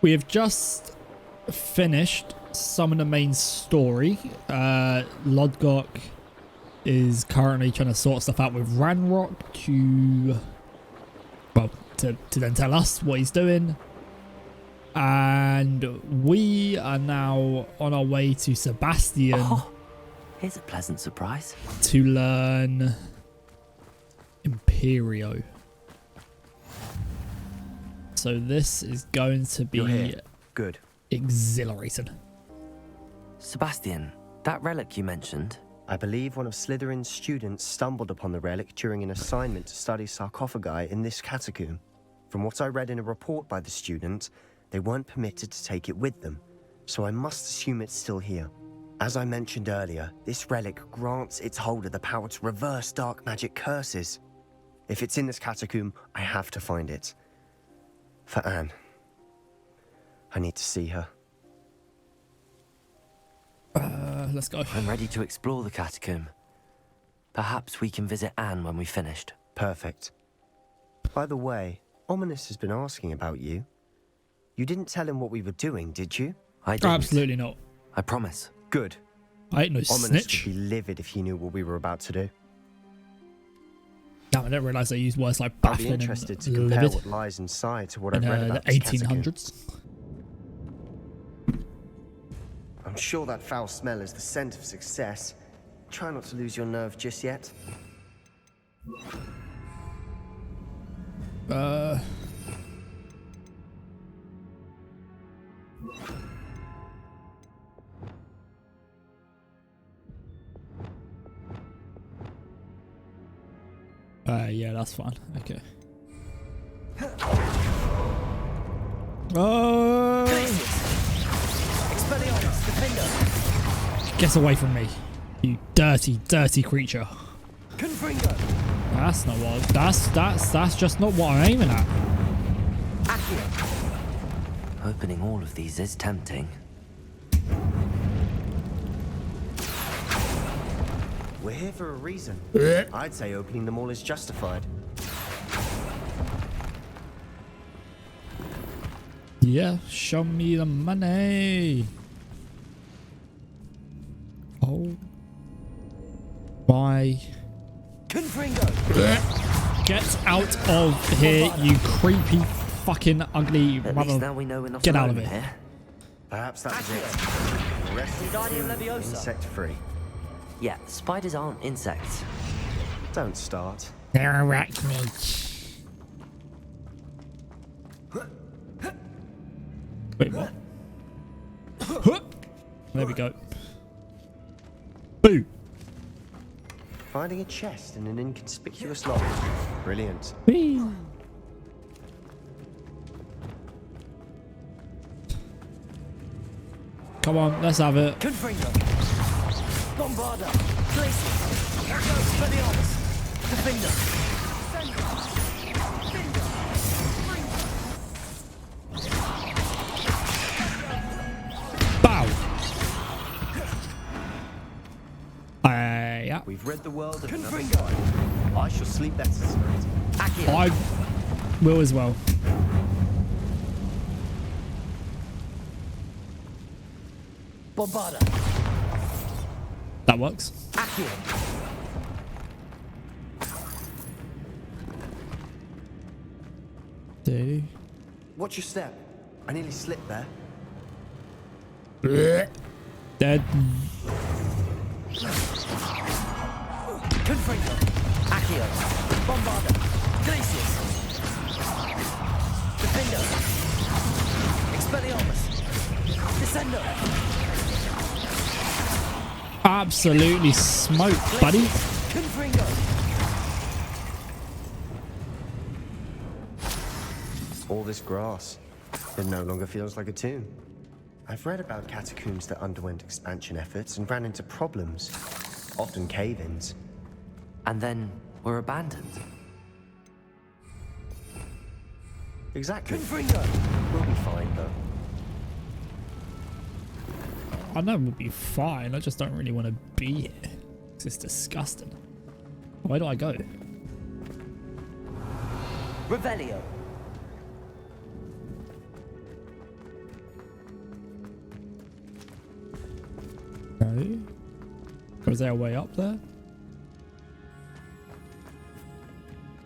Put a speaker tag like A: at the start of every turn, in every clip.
A: We have just finished some of the main story. Lodgok is currently trying to sort stuff out with Ranrock to then tell us what he's doing. And we are now on our way to Sebastian.
B: Oh, here's a pleasant surprise.
A: To learn IMPERIO. So this is going to be
C: good,
A: exhilarating.
B: Sebastian, that relic you mentioned.
C: I believe one of Slytherin's students stumbled upon the relic during an assignment to study sarcophagi in this catacomb. From what I read in a report by the student, they weren't permitted to take it with them, so I must assume it's still here. As I mentioned earlier, this relic grants its holder the power to reverse dark magic curses. If it's in this catacomb, I have to find it. For Anne. I need to see her.
A: Let's go.
B: I'm ready to explore the catacomb. Perhaps we can visit Anne when we've finished.
C: Perfect. By the way, Ominous has been asking about you. You didn't tell him what we were doing, did you?
B: I didn't.
A: Absolutely not.
B: I promise.
C: Good.
A: I ain't no
C: Ominous
A: snitch.
C: would be livid if he knew what we were about to do.
A: Damn, I didn't realise they used words like
C: I'll be
A: baffling
C: interested to
A: and
C: compare
A: livid
C: what lies inside to what
A: in
C: I've read
A: the
C: about this catacomb.
A: 1800s.
C: I'm sure that foul smell is the scent of success. Try not to lose your nerve just yet.
A: Yeah, that's fine. Okay. Get away from me, you dirty, dirty creature. That's not what. That's just not what I'm aiming at.
B: Opening all of these is tempting.
C: We're here for a reason. I'd say opening them all is justified.
A: Yeah, show me the money. Oh my. Get out of here, you creepy fucking ugly
B: At
A: mother.
B: least now we know we're not
A: Get out
B: alone
A: of it.
B: here.
C: Perhaps that was it. The rest is insect-free.
B: Yeah, spiders aren't insects.
C: Don't start.
A: They're arachnids. Wait, what? There we go. Boo!
C: Finding a chest in an inconspicuous lock. Brilliant.
A: Whee. Come on, let's have it.
D: Bombarda, places, Expelliarmus, Defender,
A: Bow! Yeah.
C: We've read the world of another side. I shall sleep better tonight.
A: I will as well.
D: Bombarda,
A: That works. Do.
C: Watch your step. I nearly slipped there.
A: Dead.
D: Confringo, Accio, Bombarda, Glacius, Defender, Expelliarmus, Descendo,
A: Absolutely smoked, buddy.
D: Confringo,
C: All this grass. It no longer feels like a tomb. I've read about catacombs that underwent expansion efforts and ran into problems. Often cave-ins.
B: And then we're abandoned.
C: Exactly.
D: Confringo,
C: We'll be fine, though.
A: I know we'll be fine. I just don't really want to be here. It's disgusting. Where do I go?
D: Revelio,
A: Okay. Was there a way up there?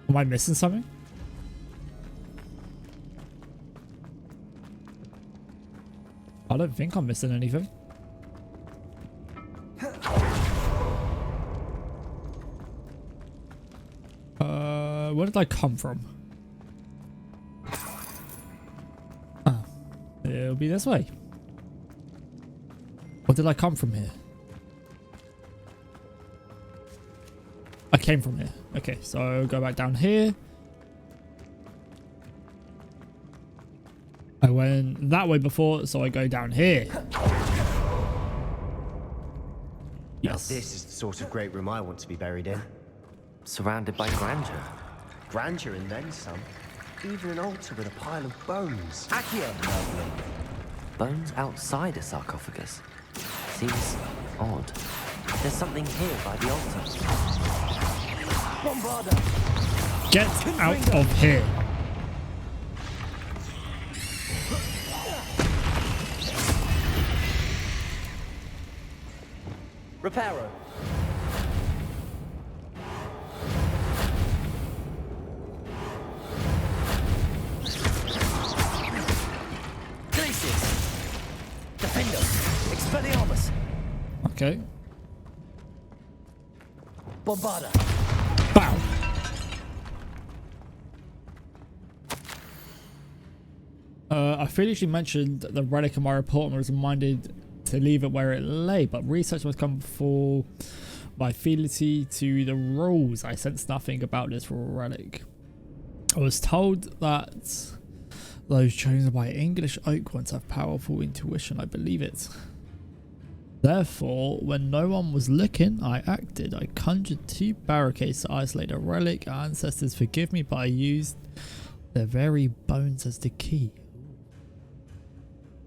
A: Am I missing something? I don't think I'm missing anything. Where did I come from? Ah, it'll be this way. Or did I come from here? I came from here. Okay, so go back down here. I went that way before, so I go down here. Yes.
C: Now this is the sort of great room I want to be buried in.
B: Surrounded by grandeur.
C: Grandeur and then some. Even an altar with a pile of bones.
D: Accio.
B: Bones outside a sarcophagus. Seems odd. There's something here by the altar.
D: Bombarda.
A: Get out of here.
D: Reparo. Glacius. Defendo. Expelliarmus.
A: Okay.
D: Bombarda.
A: Bow. I foolishly mentioned the relic in my report and was reminded to leave it where it lay, but research must come before my fidelity to the rules. I sensed nothing about this relic. I was told that those chosen by English oak ones have powerful intuition. I believe it. Therefore, when no one was looking, I acted. I conjured 2 barricades to isolate a relic. Our ancestors forgive me, but I used their very bones as the key.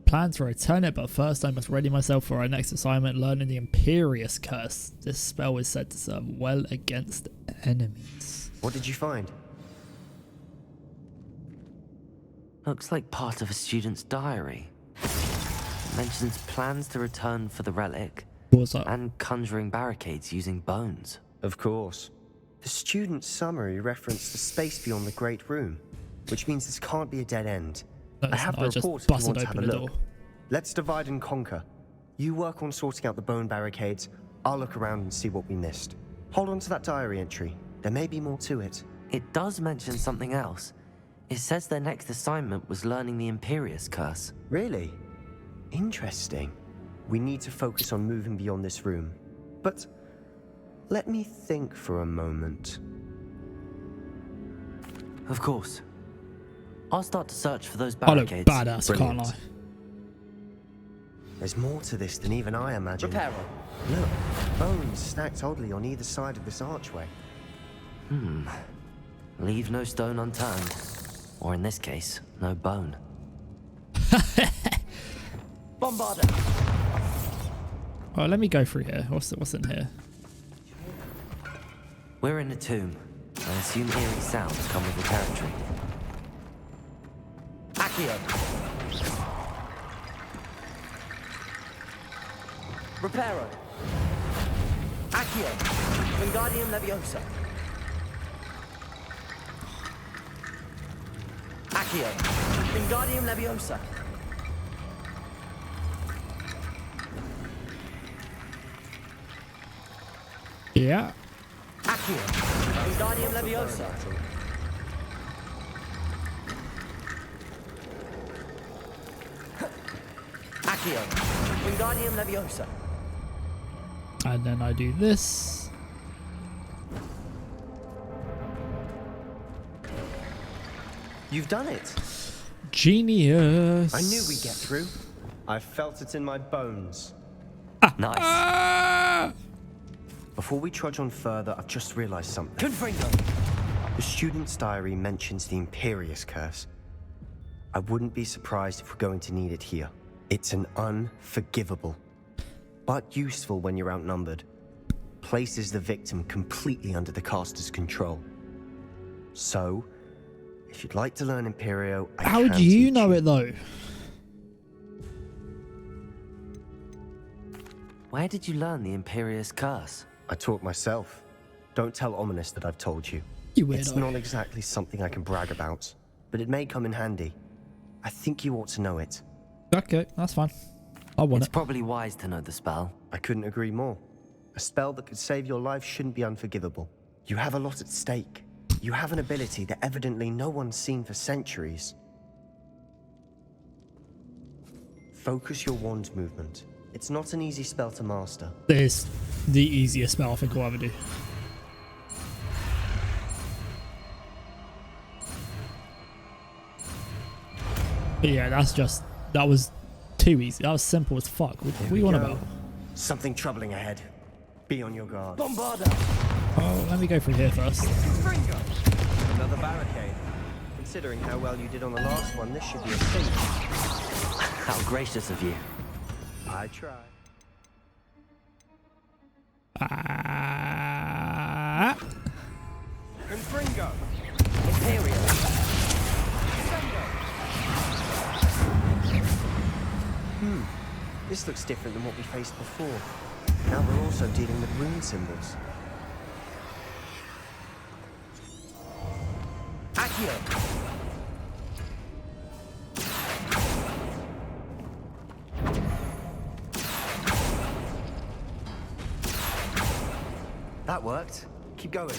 A: Plan to return it, but first I must ready myself for our next assignment, learning the Imperious Curse. This spell is said to serve well against enemies.
C: What did you find?
B: Looks like part of a student's diary. Mentions plans to return for the relic
A: What was that?
B: and conjuring barricades using bones.
C: Of course. The student's summary referenced the space beyond the Great Room, which means this can't be a dead end.
A: No,
C: I have the
A: I just
C: report if you
A: busted
C: want to have a
A: open the
C: look.
A: door.
C: Let's divide and conquer. You work on sorting out the bone barricades. I'll look around and see what we missed. Hold on to that diary entry. There may be more to it.
B: It does mention something else. It says their next assignment was learning the Imperious Curse.
C: Really? Interesting. We need to focus on moving beyond this room. But let me think for a moment.
B: Of course. I'll start to search for those
A: I look
B: barricades.
A: badass, can't I?
C: There's more to this than even I imagined.
D: Reparo.
C: Look, bones stacked oddly on either side of this archway.
B: Leave no stone unturned. Or in this case, no bone.
D: Bombarda.
A: Oh, let me go through here. What's in here?
B: We're in a tomb. I assume eerie sounds come with the territory.
D: Accio. Reparo. Accio. Wingardium Leviosa. Accio. Wingardium Leviosa.
A: Yeah.
D: Accio. Wingardium Leviosa. Accio. Wingardium Leviosa.
A: And then I do this.
C: You've done it.
A: Genius.
C: I knew we'd get through. I felt it in my bones.
B: Nice.
A: Ah!
C: Before we trudge on further, I've just realized something.
D: Confringo.
C: The student's diary mentions the Imperious Curse. I wouldn't be surprised if we're going to need it here. It's an unforgivable, but useful when you're outnumbered. Places the victim completely under the caster's control. So, if you'd like to learn Imperio, I
A: How
C: can
A: do you
C: teach
A: know it though?
B: Where did you learn the Imperious curse?
C: I taught myself. Don't tell Ominous that I've told you.
A: You weirdo.
C: It's not exactly something I can brag about, but it may come in handy. I think you ought to know it.
A: Okay, that's fine. I want
B: It's
A: it.
B: probably wise to know the spell.
C: I couldn't agree more. A spell that could save your life shouldn't be unforgivable. You have a lot at stake. You have an ability that evidently no one's seen for centuries. Focus your wand movement. It's not an easy spell to master.
A: This is the easiest spell I think I'll ever do. But yeah, that was too easy. That was simple as fuck. What do you want about?
C: Something troubling ahead. Be on your guard.
D: Bombarda.
A: Oh, let me go through here first.
C: Another barricade. Considering how well you did on the last one, this should be a cinch.
B: How gracious of you.
C: I tried.
D: Confringo. Imperio.
C: This looks different than what we faced before. Now we're also dealing with rune symbols.
D: Accio.
C: That worked. Keep going.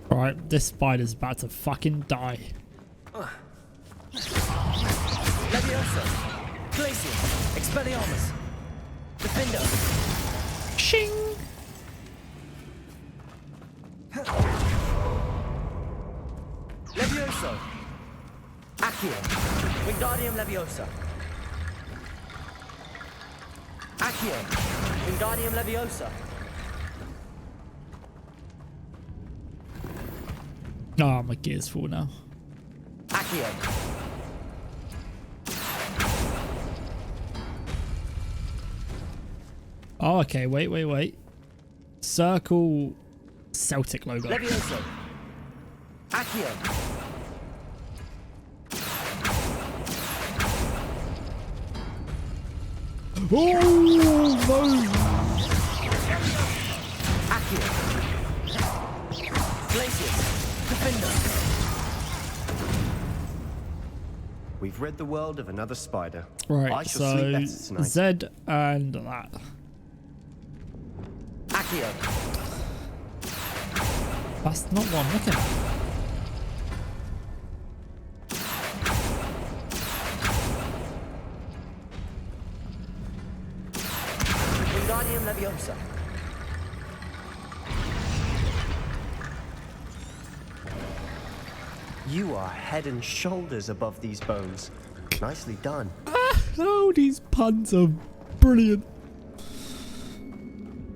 A: Alright, this spider's about to fucking die.
D: Leviosa. Glacium. Expelliarmus. Defender.
A: Shing!
D: Levioso. Accio. Wingardium Leviosa. Accio. Wingardium Leviosa.
A: Oh, my gear's full now.
D: Accio.
A: Oh, okay, wait. Circle Celtic logo.
D: Levioso. Accio.
A: Oh, no!
D: Accio. Glacius. Defender.
C: We've rid the world of another spider. I
A: Right,
C: shall sleep
A: so
C: better tonight.
A: Z and that.
D: Accio.
A: That's not what I'm looking at.
D: Wingardium Leviosa.
C: You are head and shoulders above these bones. Nicely done.
A: Oh, these puns are brilliant.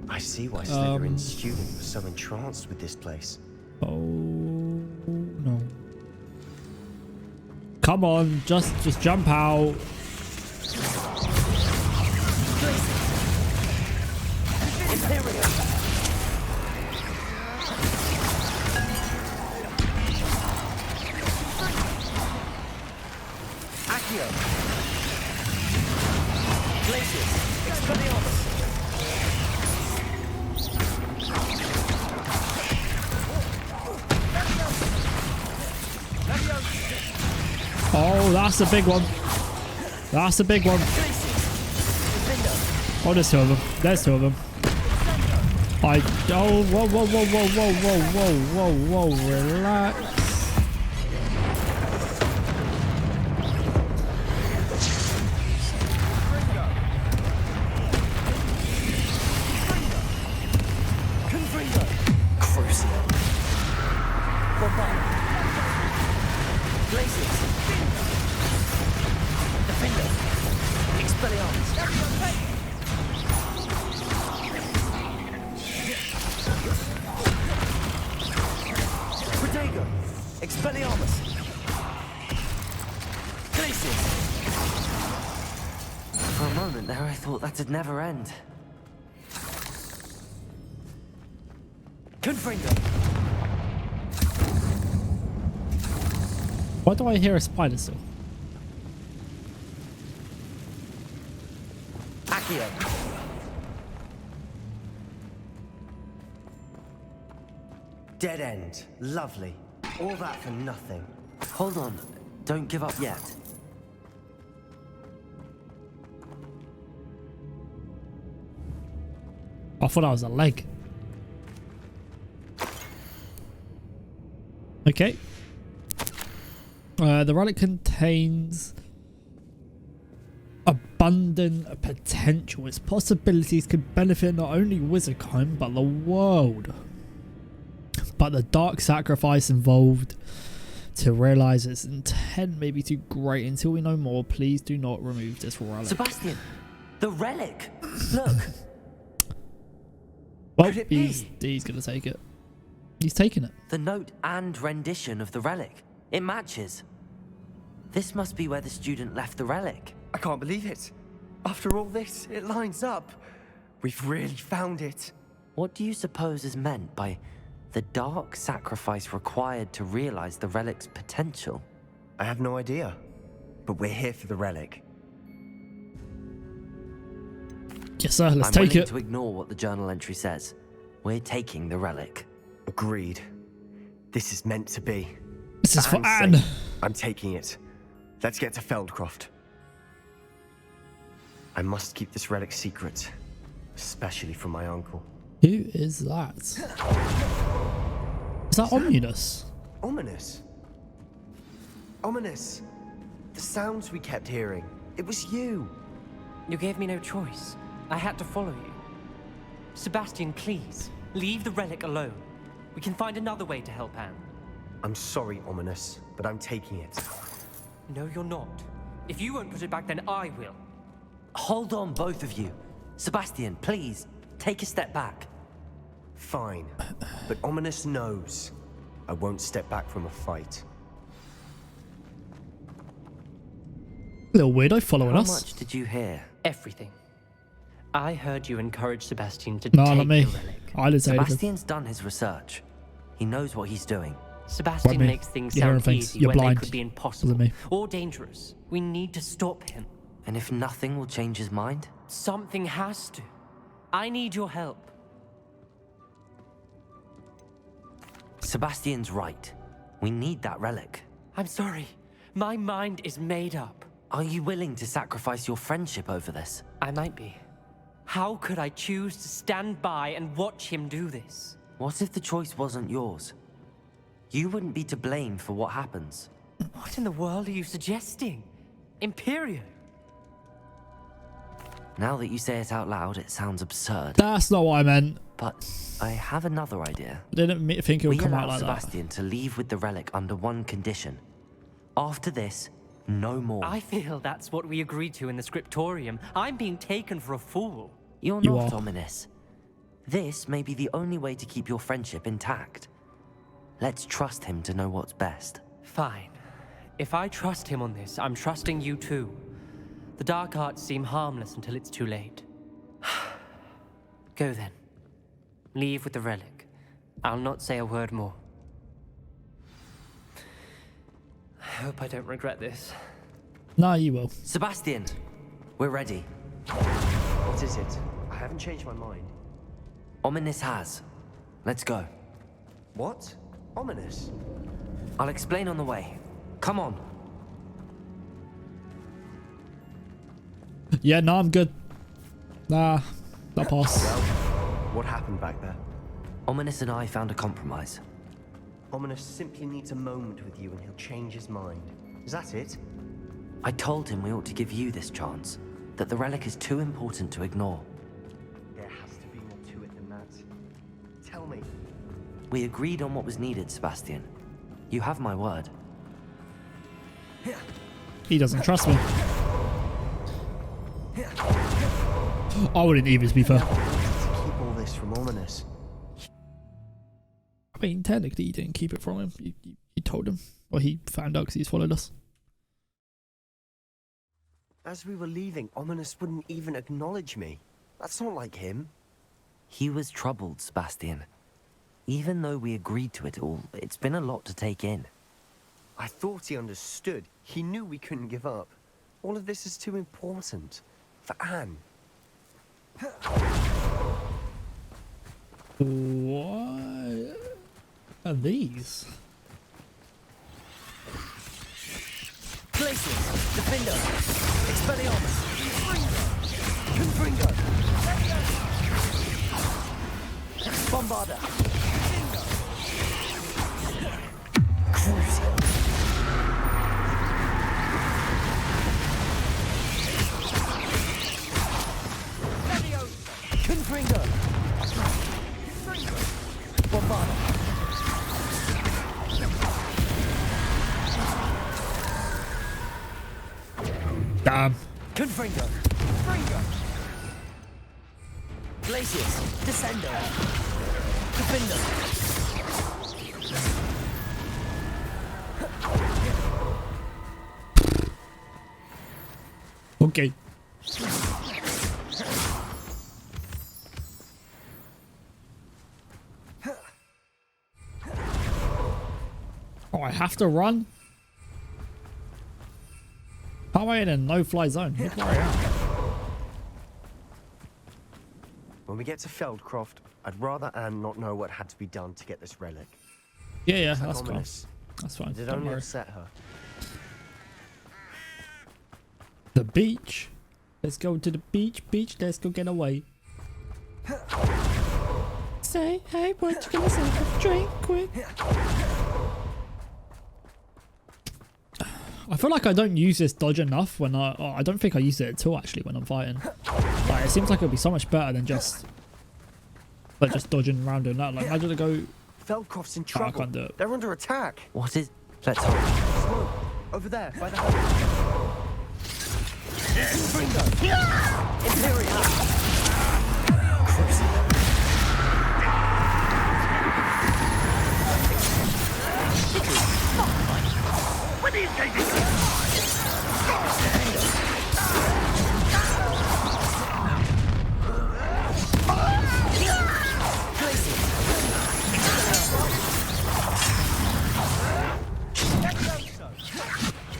C: I see why Slytherin's student was so entranced with this place.
A: Oh no! Come on, just jump out.
D: Imperio. Accio. Glacius. Expelliarmus.
A: Oh, that's a big one. That's a big one. Oh, there's two of them. There's two of them. Oh, whoa, relax.
D: Expelliarmus! Glacius!
B: For a moment there, I thought that'd never end.
D: Confringo!
A: Why do I hear a spider still?
D: Accio.
C: Dead end. Lovely. All that for nothing.
B: Hold on. Don't give up yet.
A: I thought that was a leg. Okay. The relic contains abundant potential. Its possibilities could benefit not only Wizardkind, but the world. But the dark sacrifice involved to realize its intent may be too great. Until we know more, please do not remove this relic.
B: Sebastian, the relic. Look.
A: Well,
D: Could it be?
A: he's gonna take it. He's taking it.
B: The note and rendition of the relic. It matches. This must be where the student left the relic.
C: I can't believe it. After all this, it lines up. We've really found it.
B: What do you suppose is meant by the dark sacrifice required to realize the relic's potential?
C: I have no idea. But we're here for the relic.
A: Yes, sir. Let's
B: I'm
A: take
B: willing
A: it.
B: to ignore what the journal entry says. We're taking the relic.
C: Agreed. This is meant to be.
A: This is for
C: Anne's
A: Anne.
C: sake, I'm taking it. Let's get to Feldcroft. I must keep this relic secret, especially from my uncle.
A: Who is that? Is that Ominous?
C: Ominous. Ominous. The sounds we kept hearing. It was you.
E: You gave me no choice. I had to follow you. Sebastian, please, leave the relic alone. We can find another way to help Anne.
C: I'm sorry, Ominous, but I'm taking it.
E: No, you're not. If you won't put it back, then I will.
B: Hold on, both of you. Sebastian, please, take a step back.
C: Fine. But Ominous knows I won't step back from a fight.
A: Little weirdo following
B: How
A: us.
B: much did you hear?
E: Everything. I heard you encourage Sebastian to
A: No,
E: take
A: not me.
E: the relic.
A: I didn't say anything.
B: Sebastian's done his research. He knows what he's doing.
E: Sebastian
A: me?
E: makes things
A: You're hearing
E: sound
A: things.
E: easy
A: You're
E: when
A: blind.
E: they could be
A: Wasn't
E: impossible
A: me.
E: or dangerous. We need to stop him.
B: And if nothing will change his mind?
E: Something has to. I need your help.
B: Sebastian's right. We need that relic.
E: I'm sorry. My mind is made up.
B: Are you willing to sacrifice your friendship over this?
E: I might be. How could I choose to stand by and watch him do this?
B: What if the choice wasn't yours? You wouldn't be to blame for what happens.
E: What in the world are you suggesting? Imperio?
B: Now that you say it out loud, it sounds absurd.
A: That's not what I meant.
B: But I have another idea.
A: I didn't think it would
B: We
A: come
B: allow
A: out like that.
B: Sebastian to leave with the relic under one condition. After this, no more.
E: I feel that's what we agreed to in the scriptorium. I'm being taken for a fool.
B: You're
A: You
B: not
A: are.
B: ominous. This may be the only way to keep your friendship intact. Let's trust him to know what's best.
E: Fine. If I trust him on this, I'm trusting you too. The dark arts seem harmless until it's too late. Go then. Leave with the relic. I'll not say a word more. I hope I don't regret this.
A: No, you will.
B: Sebastian, we're ready.
C: What is it? I haven't changed my mind.
B: Ominous has. Let's go.
C: What? Ominous?
B: I'll explain on the way. Come on.
A: Yeah, no, I'm good. Nah, that pass.
C: Well, what happened back there?
B: Ominous and I found a compromise.
C: Ominous simply needs a moment with you and he'll change his mind. Is that it?
B: I told him we ought to give you this chance, that the relic is too important to ignore.
C: There has to be more to it than that. Tell me.
B: We agreed on what was needed, Sebastian. You have my word.
A: He doesn't trust me. I wouldn't either, to be fair.
C: To keep all this from Ominous.
A: I mean, technically, you didn't keep it from him. You told him. Or he found out because he's followed us.
C: As we were leaving, Ominous wouldn't even acknowledge me. That's not like him.
B: He was troubled, Sebastian. Even though we agreed to it all, it's been a lot to take in.
C: I thought he understood. He knew we couldn't give up. All of this is too important. For Anne.
A: What are these?
D: Places. Defender. Expelliarmus. Confringo. Bombarda. Cruiser. Confringo. Bombarda.
A: Damn.
D: Confringo. Fringo. Glacius. Descendo. Defender.
A: Okay. Oh, I have to run? How am I in a no-fly zone? Look where I am.
C: When we get to Feldcroft, I'd rather Anne not know what had to be done to get this relic.
A: Yeah,
C: It's
A: that's cool.
C: ominous.
A: That's fine.
C: Did it
A: Don't
C: only
A: worry.
C: upset her?
A: The beach. Let's go to the beach. Beach, let's go get away. Say, hey, what you gonna say? Drink quick. I feel like I don't use this dodge enough when I don't think I use it at all actually when I'm fighting. Like, it seems like it'd be so much better than just dodging around doing that. Like, imagine to go.
C: Feldcroft's in
A: Oh, I
C: trouble.
A: can't do it.
C: They're under attack.
B: What is... Let's hurry.
C: Smoke. Over there, by the house.
D: Confringo. Imperial.
F: What are you taking?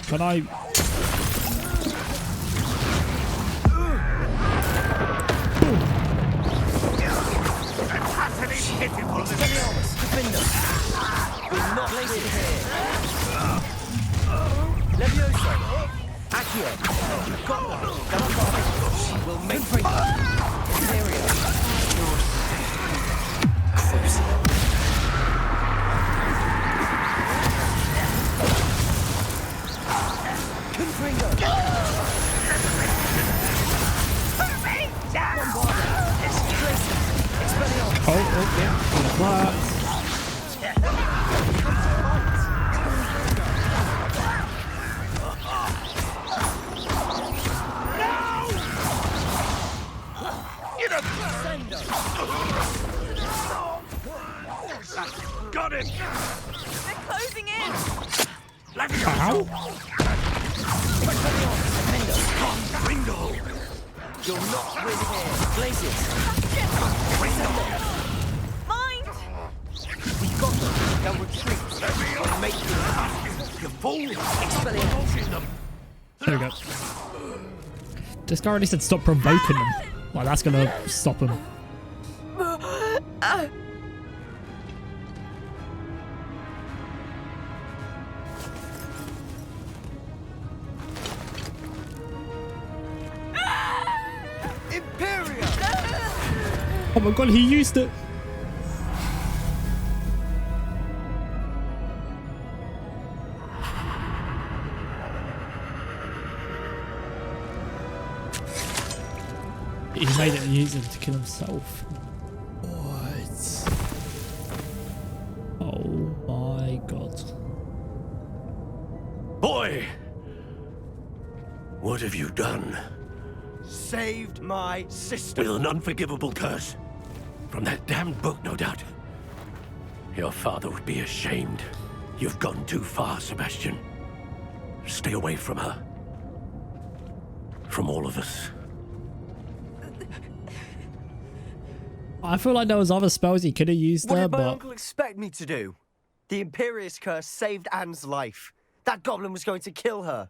A: Can I?
D: Expelliarmus. Defender. We're not placed here. Levioso. Accio. Got one. Bombarda. We'll make Confringo. Imperio. Confringo. Expelliarmus.
A: Oh, yeah. What?
F: Got him!
G: They're closing in.
A: Ow!
F: Ringo!
D: You'll not win here. Glacius.
G: Mind.
D: We got them. They'll retreat. We'll make you.
F: You fool!
D: Expelliarmus.
A: There we go. This guy already said stop provoking them. Like, that's gonna stop him.
D: Imperio.
A: Oh my god, he used it. He made it and used it to kill himself. What? Oh my god.
F: Boy! What have you done?
C: Saved my sister.
F: With an unforgivable curse. From that damned book, no doubt. Your father would be ashamed. You've gone too far, Sebastian. Stay away from her. From all of us.
A: I feel like there was other spells he could have used
C: What
A: there,
C: did my
A: but
C: uncle expect me to do? The Imperious curse saved Anne's life. That goblin was going to kill her.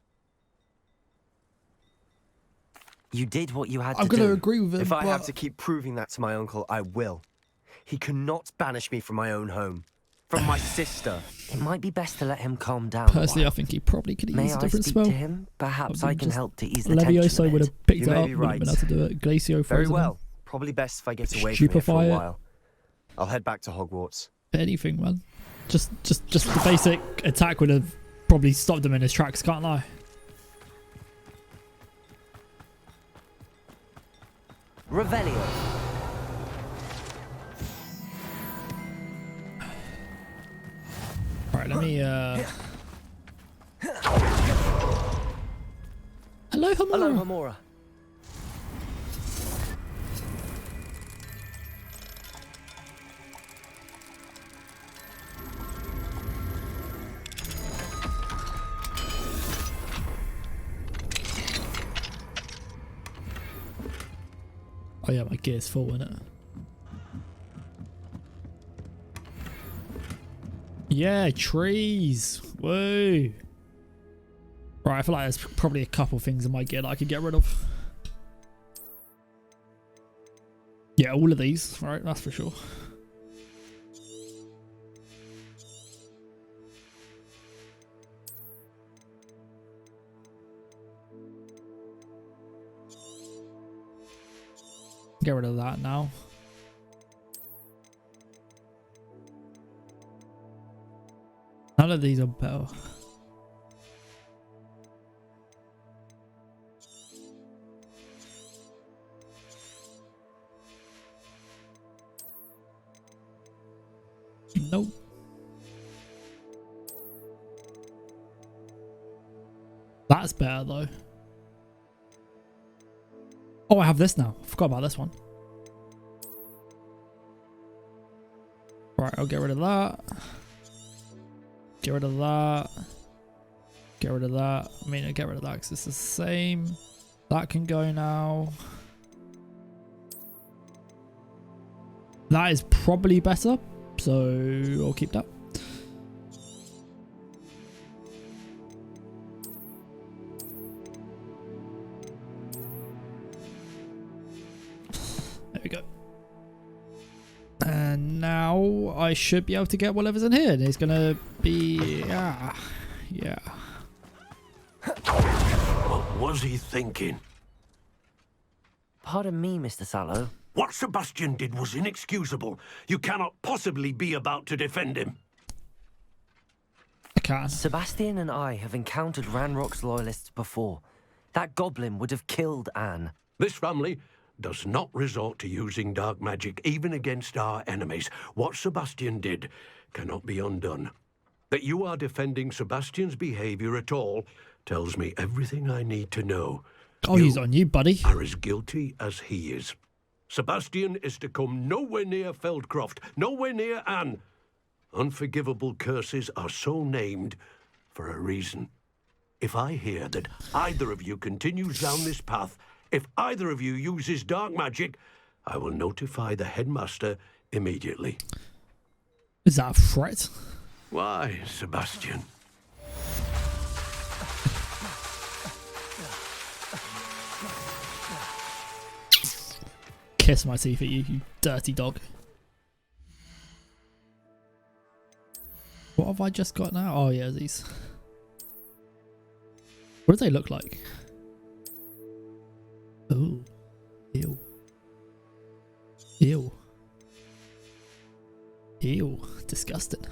B: You did what you had
A: I'm
B: to
A: going to
B: do.
A: agree with him.
C: If I have
A: but
C: to keep proving that to my uncle, I will. He cannot banish me from my own home. From my sister.
B: It might be best to let him calm down.
A: personally, I think he probably could
B: May
A: use a
B: I
A: different
B: speak
A: spell.
B: to him? Perhaps I can
A: Just
B: help to ease the tension
A: Levioso
B: a
A: would
B: bit.
A: have picked
C: You
A: it
C: may
A: up,
C: be
A: wouldn't have been
C: right.
A: able to do it. Glacio
C: Very
A: frozen him.
C: well. Probably best if I get away from here for
A: Stupefy
C: a
A: it.
C: while. I'll head back to Hogwarts.
A: Anything, man. Just the basic attack would have probably stopped him in his tracks, can't lie.
B: Revelio.
A: Alright, let me Hello, Hamura.
B: Hello, Hamura.
A: Oh yeah, my gear's full, isn't it? Yeah, trees. Whoa. Right, I feel like there's probably a couple things in my gear that I could get rid of. Yeah, all of these, right? That's for sure. Get rid of that now. None of these are better. Nope. That's better though. Oh, I have this now. I forgot about this one. Right, I'll get rid of that. Get rid of that. Get rid of that. I mean, I'll get rid of that because it's the same. That can go now. That is probably better, so I'll keep that. There we go. And now I should be able to get whatever's in here. And it's gonna be yeah.
F: What was he thinking?
B: Pardon me, Mr. Sallow.
F: What Sebastian did was inexcusable. You cannot possibly be about to defend him.
A: I can.
B: Sebastian and I have encountered Ranrock's loyalists before. That goblin would have killed Anne.
F: This family does not resort to using dark magic, even against our enemies. What Sebastian did cannot be undone. That you are defending Sebastian's behavior at all tells me everything I need to know.
A: Oh, he's on you, buddy.
F: Are as guilty as he is. Sebastian is to come nowhere near Feldcroft, nowhere near Anne. Unforgivable curses are so named for a reason. If I hear that either of you continues down this path, if either of you uses dark magic, I will notify the headmaster immediately.
A: Is that a threat?
F: Why, Sebastian?
A: Kiss my teeth at you, you dirty dog. What have I just got now? Oh yeah, these. What do they look like? Oh, ew. Ew. Ew, disgusting.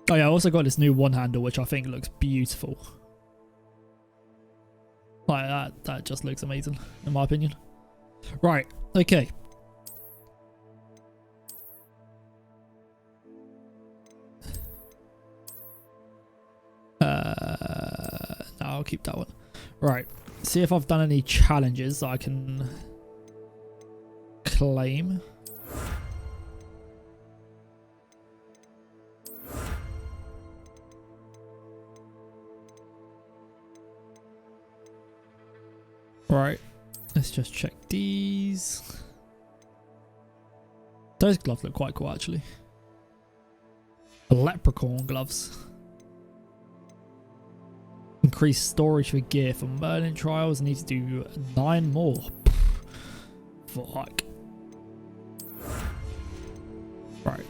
A: Oh yeah, I also got this new one handle which I think looks beautiful. Like that just looks amazing in my opinion. Right, okay. No, I'll keep that one. Right, see if I've done any challenges that I can claim. Right, let's just check these. Those gloves look quite cool actually. Leprechaun gloves. Increase storage for gear for Merlin trials. I need to do 9 more. Fuck. Right.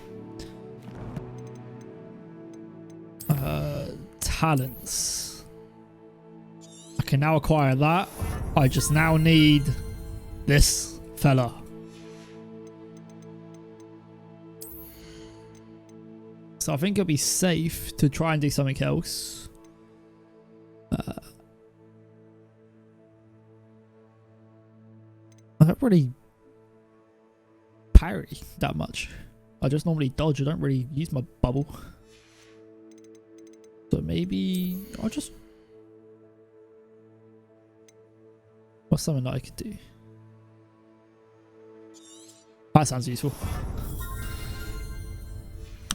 A: Talents. I can now acquire that. I just now need this fella. So I think it'll be safe to try and do something else. I don't really parry that much. I just normally dodge. I don't really use my bubble. So maybe I'll just... What's something that I could do? That sounds useful.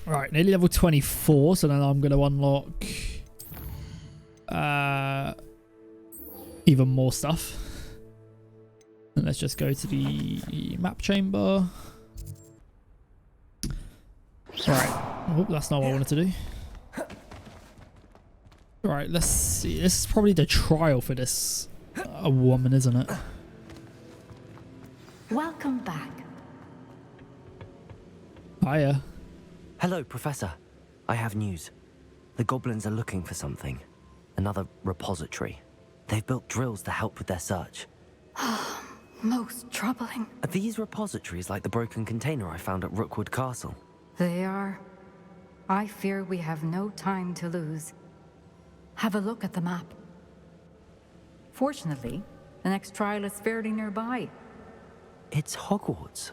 A: Right, nearly level 24, so then I'm going to unlock even more stuff. And let's just go to the map chamber. Right. Oh, that's not what I wanted to do. Right, let's see. This is probably the trial for this woman, isn't it?
H: Welcome back.
A: Hiya.
B: Hello, Professor. I have news. The goblins are looking for something. Another repository. They've built drills to help with their search.
H: Most troubling.
B: Are these repositories like the broken container I found at Rookwood Castle?
H: They are. I fear we have no time to lose. Have a look at the map. Fortunately, the next trial is fairly nearby.
B: It's Hogwarts.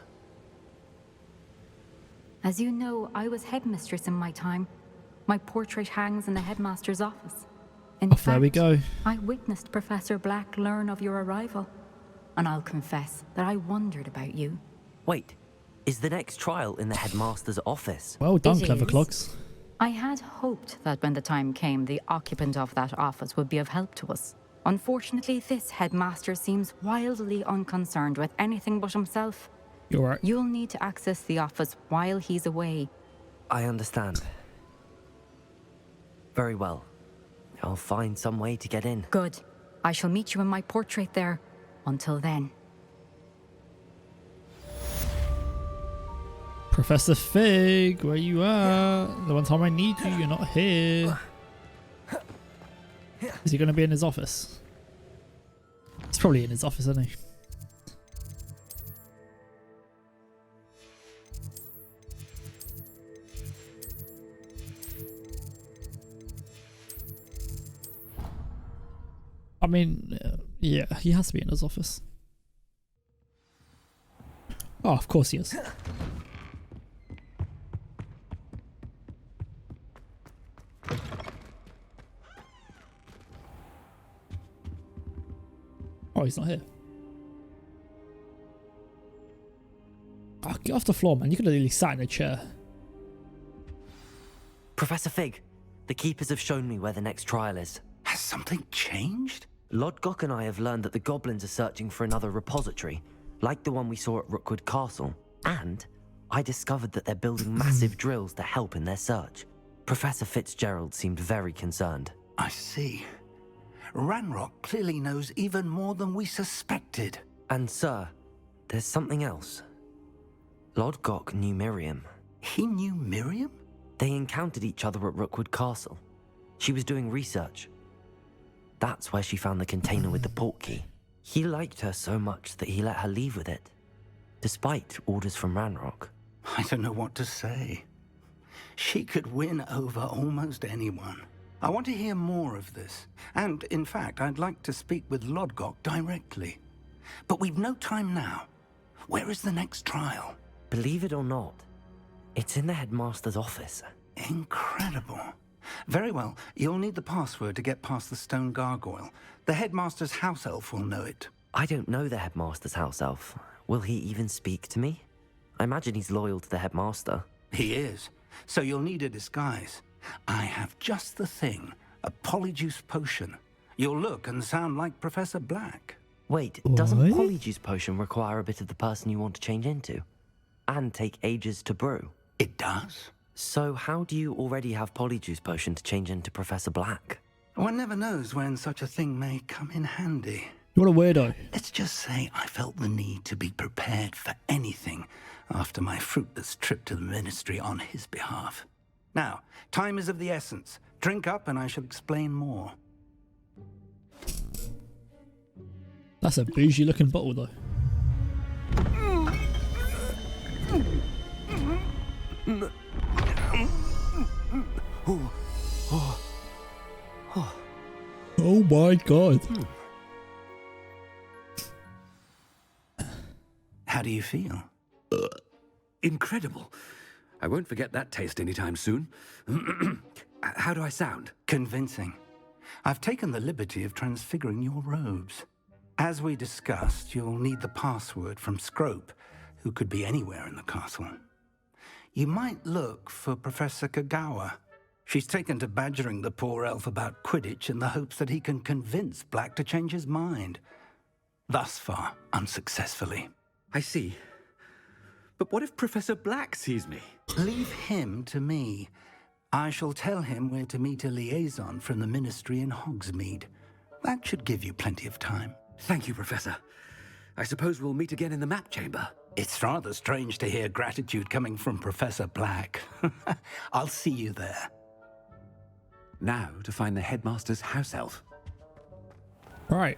H: As you know, I was headmistress in my time. My portrait hangs in the headmaster's office. In fact,
A: there we go.
H: I witnessed Professor Black learn of your arrival. And I'll confess that I wondered about you.
B: Wait, is the next trial in the headmaster's office?
A: Well done,
H: It
A: clever
H: is.
A: clocks.
H: I had hoped that when the time came, the occupant of that office would be of help to us. Unfortunately, this headmaster seems wildly unconcerned with anything but himself.
A: You're right.
H: You'll need to access the office while he's away.
B: I understand. Very well. I'll find some way to get in.
H: Good. I shall meet you in my portrait there. Until then.
A: Professor Fig, where you at? The one time I need you, you're not here. Is he going to be in his office? He's probably in his office, isn't he? I mean, yeah, he has to be in his office. Oh, of course he is. Oh, he's not here. Oh, get off the floor, man. You could have really sat in a chair.
B: Professor Fig, the keepers have shown me where the next trial is.
D: Has something changed?
B: Lodgok and I have learned that the goblins are searching for another repository, like the one we saw at Rookwood Castle. And I discovered that they're building massive drills to help in their search. Professor Fitzgerald seemed very concerned.
D: I see. Ranrock clearly knows even more than we suspected.
B: And sir, there's something else. Lodgok knew Miriam.
D: He knew Miriam?
B: They encountered each other at Rookwood Castle. She was doing research. That's where she found the container with the portkey. He liked her so much that he let her leave with it, despite orders from Ranrock.
D: I don't know what to say. She could win over almost anyone. I want to hear more of this. And, in fact, I'd like to speak with Lodgok directly. But we've no time now. Where is the next trial?
B: Believe it or not, it's in the headmaster's office.
D: Incredible. Very well. You'll need the password to get past the stone gargoyle. The headmaster's house elf will know it.
B: I don't know the headmaster's house elf. Will he even speak to me? I imagine he's loyal to the headmaster.
D: He is. So you'll need a disguise. I have just the thing. A polyjuice potion. You'll look and sound like Professor Black.
B: Wait, doesn't
A: What?
B: Polyjuice Potion require a bit of the person you want to change into? And take ages to brew?
D: It does?
B: So how do you already have Polyjuice Potion to change into Professor Black?
D: One never knows when such a thing may come in handy.
A: What a weirdo.
D: Let's just say I felt the need to be prepared for anything after my fruitless trip to the ministry on his behalf. Now, time is of the essence. Drink up and I shall explain more.
A: That's a bougie looking bottle though. Oh my god.
D: How do you feel?
I: Incredible. I won't forget that taste anytime soon. How do I sound?
D: Convincing. I've taken the liberty of transfiguring your robes. As we discussed, you'll need the password from Scrope, who could be anywhere in the castle. You might look for Professor Kagawa. She's taken to badgering the poor elf about Quidditch in the hopes that he can convince Black to change his mind. Thus far, unsuccessfully.
I: I see. But what if Professor Black sees me?
D: Leave him to me. I shall tell him where to meet a liaison from the ministry in Hogsmeade. That should give you plenty of time.
I: Thank you, Professor. I suppose we'll meet again in the map chamber.
D: It's rather strange to hear gratitude coming from Professor Black. I'll see you there.
I: Now to find the headmaster's house elf.
A: Right.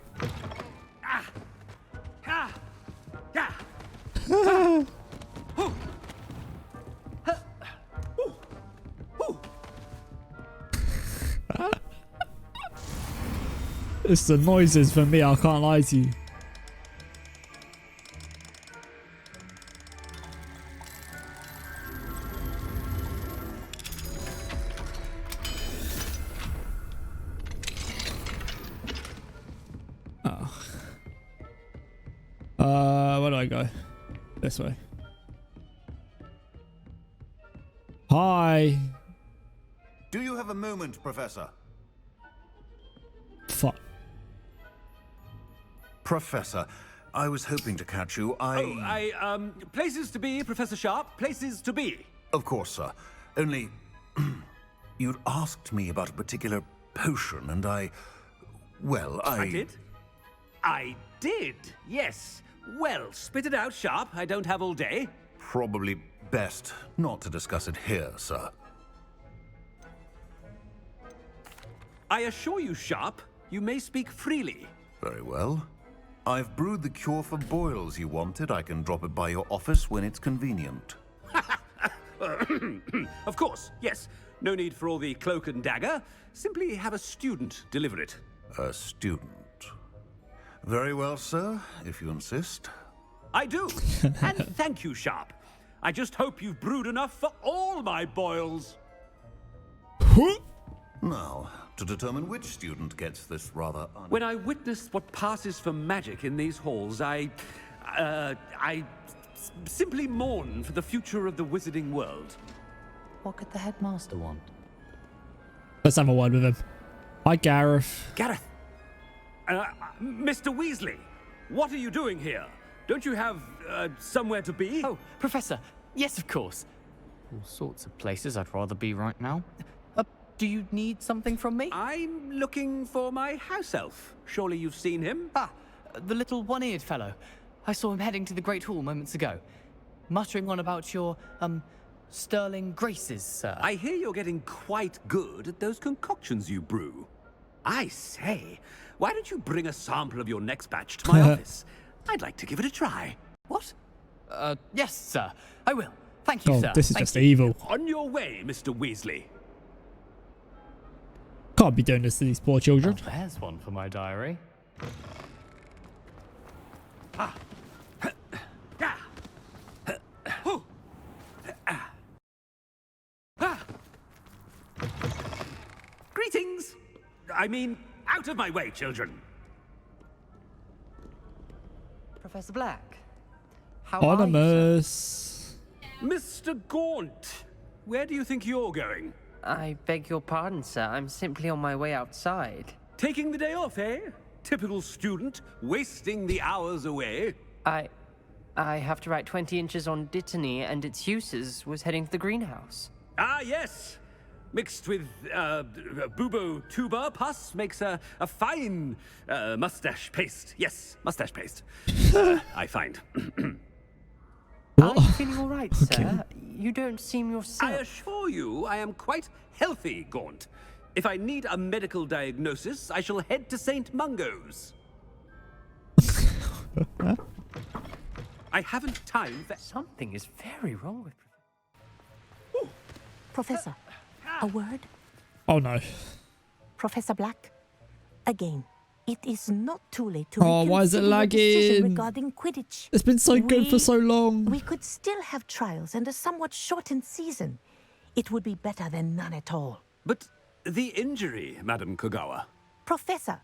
A: It's the noises for me, I can't lie to you. Where do I go? This way. Hi.
J: Do you have a moment, Professor?
A: Fuck.
J: Professor, I was hoping to catch you.
I: Places to be, Professor Sharp. Places to be.
J: Of course, sir. Only, you'd asked me about a particular potion, and I
I: did? I did, yes. Well, spit it out, Sharp. I don't have all day.
J: Probably best not to discuss it here, sir.
I: I assure you, Sharp, you may speak freely.
J: Very well. I've brewed the cure for boils you wanted. I can drop it by your office when it's convenient.
I: Of course, yes. No need for all the cloak and dagger. Simply have a student deliver it.
J: A student. Very well, sir, if you insist.
I: I do. And thank you, Sharp. I just hope you've brewed enough for all my boils.
J: Now, to determine which student gets this rather
I: When I witnessed what passes for magic in these halls, I simply mourn for the future of the wizarding world.
E: What could the headmaster want?
A: Let's have a word with him. Hi, Gareth.
I: Gareth! Mr. Weasley, what are you doing here? Don't you have somewhere to be?
K: Oh, Professor, yes, of course. All sorts of places I'd rather be right now. Do you need something from me?
I: I'm looking for my house elf. Surely you've seen him?
K: Ah, the little one-eared fellow. I saw him heading to the Great Hall moments ago, muttering on about your, sterling graces, sir.
I: I hear you're getting quite good at those concoctions you brew. I say, why don't you bring a sample of your next batch to my office? I'd like to give it a try.
K: What? Yes, sir. I will. Thank you,
A: Oh,
K: sir.
A: this is
K: Thank
A: just
K: you.
A: evil.
I: On your way, Mr. Weasley.
A: Can't be doing this to these poor children.
K: Oh, there's one for my diary.
I: Greetings! I mean, out of my way, children.
E: Professor Black, how are you,
A: Anonymous.
I: Mr. Gaunt, where do you think you're going?
E: I beg your pardon, sir. I'm simply on my way outside.
I: Taking the day off, eh? Typical student, wasting the hours away.
E: I have to write 20 inches on Dittany and its uses. Was heading to the greenhouse.
I: Ah, yes. mixed with bubo tuber pus makes a fine mustache paste. Yes, mustache paste. I find.
E: Are you feeling all right, sir? You don't seem yourself.
I: I assure you, I am quite healthy, Gaunt. If I need a medical diagnosis, I shall head to St. Mungo's. I haven't time for...
E: Something is very wrong with...
L: Professor, a word?
A: Oh no.
L: Professor Black, again, it is not too late to
A: why is it
L: reconsider your decision
A: lagging?
L: regarding Quidditch.
A: It's been so good for so long.
L: We could still have trials and a somewhat shortened season. It would be better than none at all.
I: But the injury, Madam Kogawa.
L: Professor,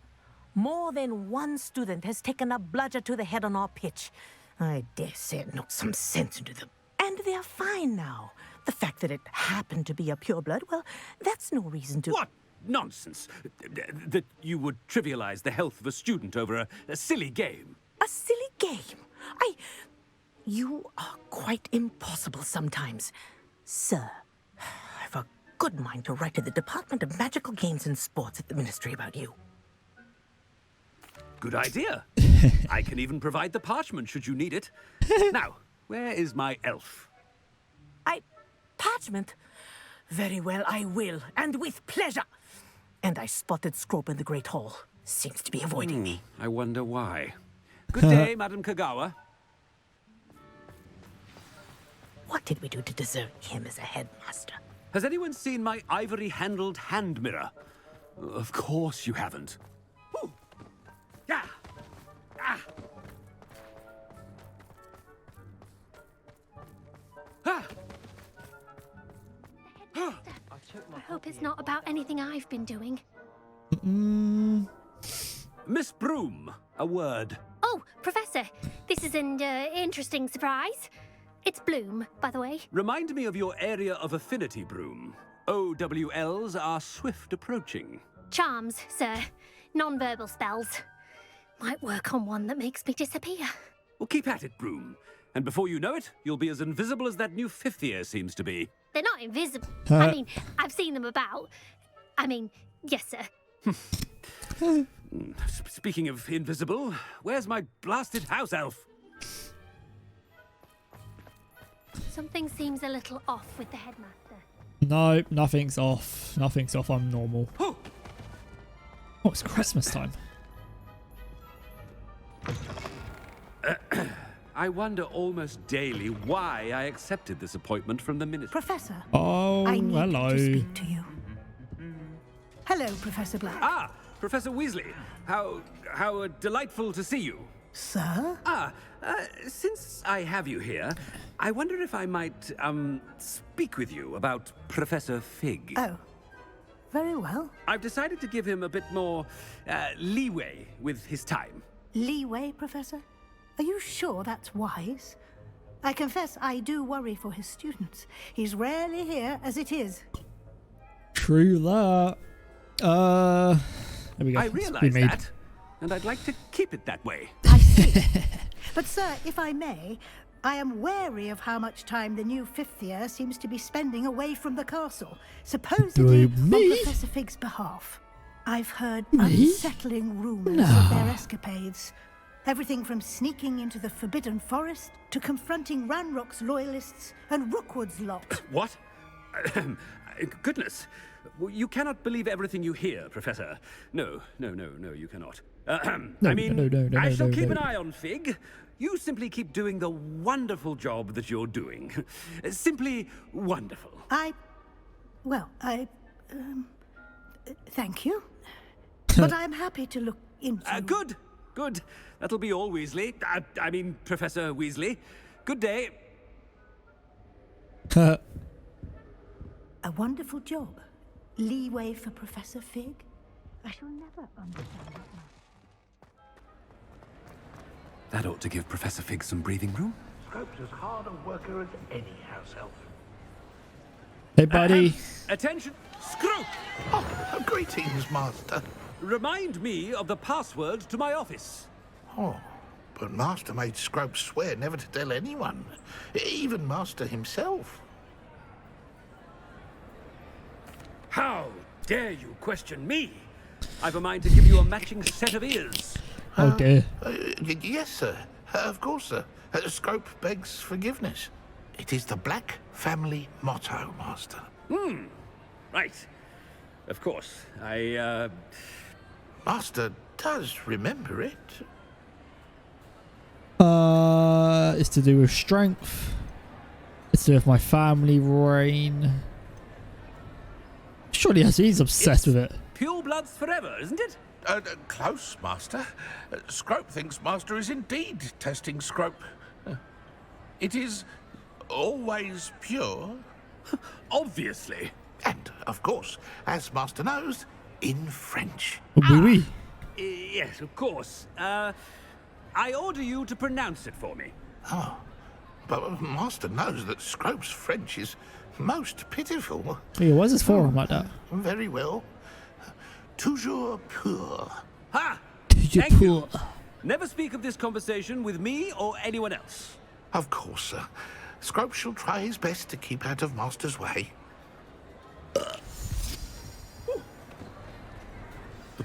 L: more than one student has taken a bludger to the head on our pitch. I dare say it knocked some sense into them. And they're fine now. The fact that it happened to be a pureblood, well, that's no reason to...
I: What nonsense! That you would trivialize the health of a student over a silly game.
L: A silly game? You are quite impossible sometimes. Sir, I've a good mind to write to the Department of Magical Games and Sports at the Ministry about you.
I: Good idea. I can even provide the parchment should you need it. Now, where is my elf?
L: Parchment? Very well, I will, and with pleasure. And I spotted Scrope in the Great Hall. Seems to be avoiding me.
I: I wonder why. Good day, Madam Kogawa.
L: What did we do to deserve him as a headmaster?
I: Has anyone seen my ivory-handled hand mirror? Of course you haven't. Ooh. Yeah. Ah. Ah.
M: I hope it's not about anything I've been doing.
I: Miss Broom, a word.
M: Oh, Professor, this is an interesting surprise. It's Bloom, by the way.
I: Remind me of your area of affinity, Broom. OWLs are swift approaching.
M: Charms, sir. Non-verbal spells. Might work on one that makes me disappear.
I: Well, keep at it, Broom. And before you know it, you'll be as invisible as that new fifth year seems to be.
M: They're not invisible. I mean, I've seen them about. I mean, yes, sir.
I: Speaking of invisible, where's my blasted house elf?
M: Something seems a little off with the headmaster.
A: No, nothing's off. Nothing's off. I'm normal. Oh, it's Christmas time.
I: I wonder almost daily why I accepted this appointment from the minister.
N: Professor.
A: Oh,
N: I need
A: hello.
N: to speak to you. Hello, Professor Black.
I: Ah, Professor Weasley. How delightful to see you.
N: Sir?
I: Since I have you here, I wonder if I might, speak with you about Professor Fig.
N: Oh, very well.
I: I've decided to give him a bit more, leeway with his time.
N: Leeway, Professor? Are you sure that's wise? I confess I do worry for his students. He's rarely here as it is.
A: True that. There we go.
I: I realize that, and I'd like to keep it that way.
N: I see. But sir, if I may, I am wary of how much time the new fifth year seems to be spending away from the castle, supposedly on Professor Fig's behalf. I've heard unsettling rumors of their escapades. Everything from sneaking into the Forbidden Forest to confronting Ranrock's loyalists and Rookwood's lot.
I: What? Goodness. You cannot believe everything you hear, Professor. No, you cannot. I shall keep an eye on Fig. You simply keep doing the wonderful job that you're doing. Simply wonderful.
N: Thank you. But I'm happy to look into...
I: Good. That'll be all, Weasley. Professor Weasley. Good day.
N: A wonderful job. Leeway for Professor Fig? I shall never understand that.
I: That ought to give Professor Fig some breathing room.
F: Scrope's as hard a worker as any house elf.
A: Hey, buddy.
I: Attention, Scrope!
F: Oh, greetings, Master.
I: Remind me of the password to my office.
F: Oh, but Master made Scrope swear never to tell anyone, even Master himself.
I: How dare you question me? I've a mind to give you a matching set of ears.
A: Oh dear.
O: Yes, sir. Of course, sir. Scrope begs forgiveness. It is the Black family motto, Master.
I: Right. Of course.
O: Master does remember it.
A: It's to do with strength. It's to do with my family reign. Surely he's obsessed with it.
I: Pure bloods forever, isn't it?
O: Close, Master. Scrope thinks Master is indeed testing Scrope. It is always pure.
I: Obviously.
O: And, of course, as Master knows, in French.
A: Oui, oui.
I: Yes, of course. I order you to pronounce it for me.
O: Oh, but Master knows that Scrope's French is most pitiful.
A: Yeah, why is his forearm like that?
O: Very well. Toujours pur.
I: Ha!
A: Thank
I: you. Never speak of this conversation with me or anyone else.
O: Of course, sir. Scrope shall try his best to keep out of Master's way.
I: The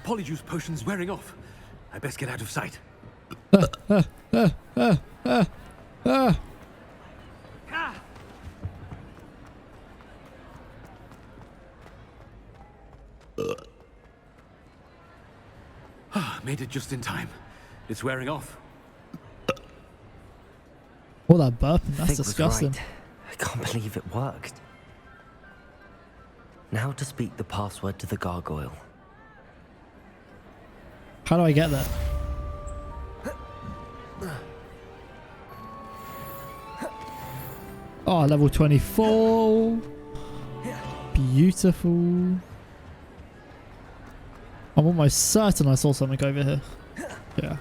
I: polyjuice potion's wearing off. I best get out of sight. Made it just in time. It's wearing off.
A: All that burping, that's
B: Fig was
A: disgusting.
B: right. I can't believe it worked. Now to speak the password to the gargoyle.
A: How do I get there? Oh, level 24. Beautiful. I'm almost certain I saw something over here. Yeah.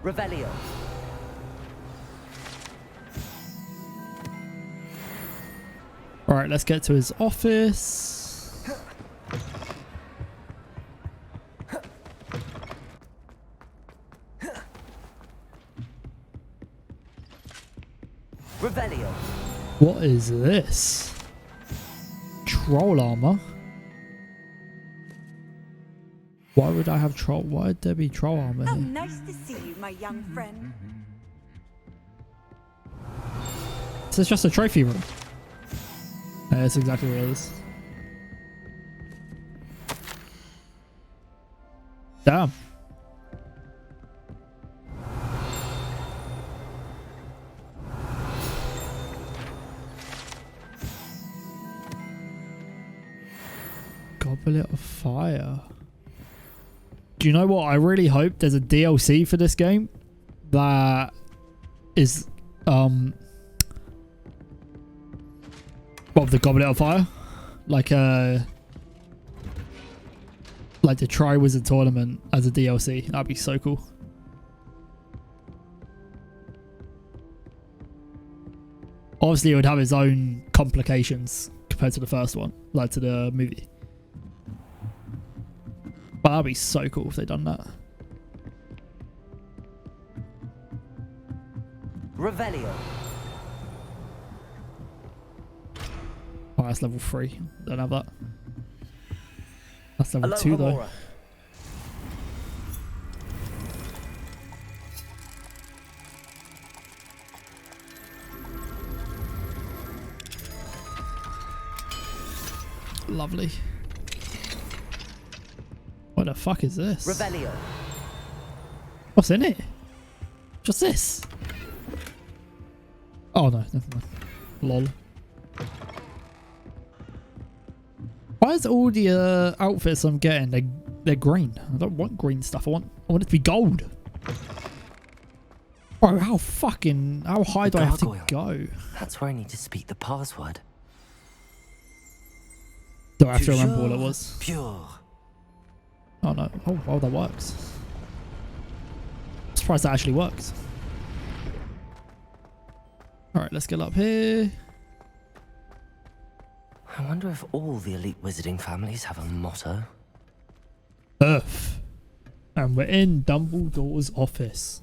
B: Revelio.
A: Alright, let's get to his office.
B: Revelio.
A: What is this? Troll armor? Why would I have troll? Why would there be troll armor
P: Oh,
A: here?
P: nice to see you, my young friend.
A: This is just a trophy room. Yeah, that's exactly what it is. Damn. Goblet of Fire. Do you know what? I really hope there's a DLC for this game that is of the Goblet of Fire, like the Tri-Wizard tournament as a DLC. That'd be so cool. Obviously, it would have its own complications compared to the first one, like to the movie. But that'd be so cool if they'd done that.
B: Revelio.
A: Oh, that's level 3. Don't have that. That's level 2 though.
B: Mora.
A: Lovely. What the fuck is this?
B: Revelio.
A: What's in it? Just this. Oh no, never mind. Lol. Why is all the outfits I'm getting they're green? I don't want green stuff. I want it to be gold. Bro, how high do I have to go?
B: That's where I need to speak the password.
A: Do I have to remember what it was?
B: Pure.
A: Oh no. Oh, well, that works. I'm surprised that actually works. Alright, let's get up here.
B: I wonder if all the elite wizarding families have a motto.
A: Earth. And we're in Dumbledore's office.